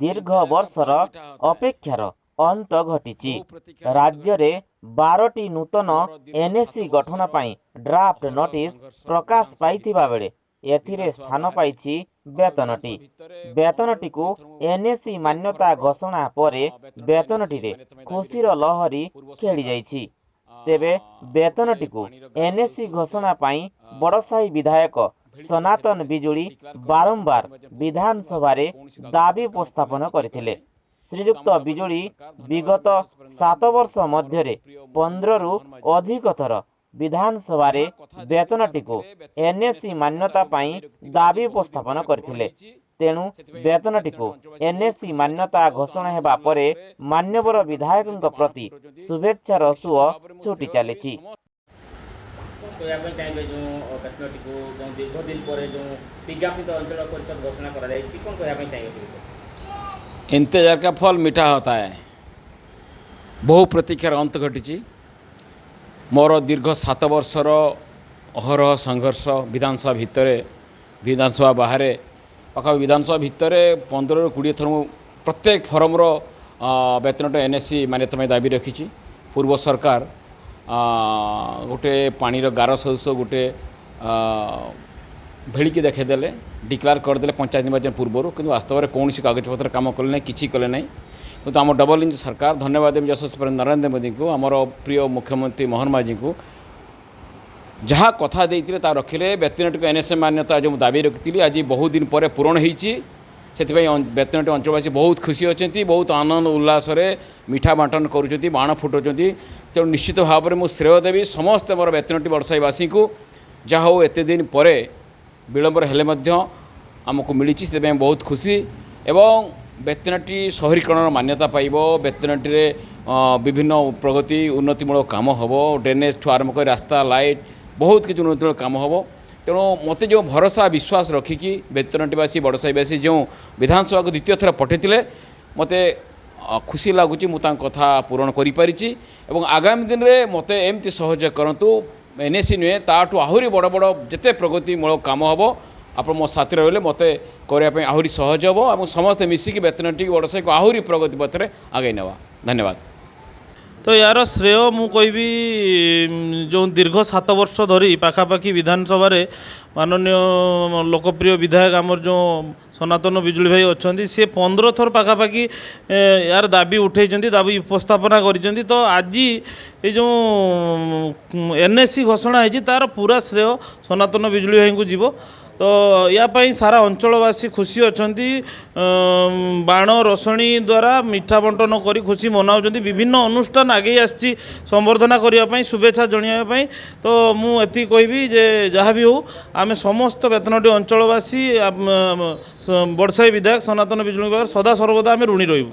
दीर्घ वर्षर अपेक्षार अंत घटी। राज्य में 12टी नूतन एनएसी गठन पाई ड्राफ्ट नोटिस प्रकाश पाई बेले एथिरे स्थान पाई वेतनटी। वेतनटी को एनएसी मान्यता घोषणा पर वेतनटी रे खुशीर लहरी खेली जाइछि। तेबे वेतनटी को एनएसी घोषणा पाई बड़साही विधायक सनातन बिजुली बारंबार विधानसभा रे दाबी उपस्थापन करथिले। श्रीजुक्त बिजुली विगत 7 वर्ष मध्य 15 रु अधिक थर विधानसभा रे वेतनटी को एनएसी मान्यता पाई दाबी उपस्थापन करथिले। तेणु वेतनटी को एनएसी मान्यता घोषणा हेबा परे मान्यवर विधायकों प्रति शुभेच्छार सुओ छुटी चली। इंतजार का फल मीठा होता है। बहु प्रतीक्षार अंत घटी। मोर दीर्घ 7 वर्षर अहरह संघर्ष विधानसभा भितर विधानसभा बाहर पाखा विधानसभा भितर 15 ରୁ 20 थर प्रत्येक फॉर्मर वेतनट एनएससी मान्यता में दाबी रखी। पूर्व सरकार गोटे पानीर गार सदृश गोटे भेड़िकी देखदेले डिक्लेयर करदे पंचायत निर्वाचन पूर्व कि वास्तव में कौन कागजपत्र काम कले ना कि कले ना। किंतु आम डबल इंजन सरकार धन्यवाद यशस्वी नरेंद्र मोदी को आमर प्रिय मुख्यमंत्री मोहन माझी को जहाँ कथा देते ता रखिले। वेतनटी को एनएसए मान्यता जो दाबी रखी आज बहुत दिन पर पूरण होती। वेतनटी अंचलवासी बहुत खुशी अच्छा, बहुत आनंद उल्लास मीठा बांटन कर बाण फुटाऊँ। तेणु निश्चित भाव में मुझे श्रेय देवी समस्त मोर वेतनटी बड़साईवासी को जहाँ हो एत दिन पर विलंबर हेले आमको मिली से बहुत खुशी। एवं वेतनटी शहरीकरण मान्यता पाइब। वेतनटी रे विभिन्न प्रगति उन्नतिमूलक काम हम ड्रेनेज ठू आरंभ कर रास्ता लाइट बहुत किसी उन्नतिमूलक काम हम। तेणु मत जो भरोसा विश्वास रखिकी वेतनटीवासी बड़साईवासी जो विधानसभा को द्वितीय थर पठेते मत खुशी लगुच मुझे कथा पूरण करी। आगामी दिन में मत एमती सहयोग करूँ एनएससी नुहे ताठू आहरी बड़ बड़ जिते प्रगतिमूलक काम हम आप मो साथी रही मत करने आहरी सहज हम और समस्ते मिसिकी वेतनटी बड़साई को आहरी प्रगति पथरे आगे नेवा। धन्यवाद। तो यार श्रेय मु कहबी जो दीर्घ 7 वर्ष धरी पाखापाखि विधानसभा माननीय लोकप्रिय विधायक आमर जो सनातन बिजुली भाई अच्छा सी 15 थर पाखापाखि यार दाबी उठे दाबी उपस्थापना कर। तो आज ये जो एनएससी घोषणा है तार पूरा श्रेय सनातन बिजुली भाई को जीव। तो यापाई सारा अंचलवासी खुशी अच्छा। बाण रसणी द्वारा मीठा बंटन कर खुशी मनाऊँ। विभिन्न अनुष्ठान आगे आसी संबर्धना करने शुभेच्छा जनाई। तो मुझे कहबी जे जहाँ भी हो आम समस्त वेतनटी अंचलवासी बड़साई विधायक सनातन बिजुली सदा सर्वदा आम ऋणी रही।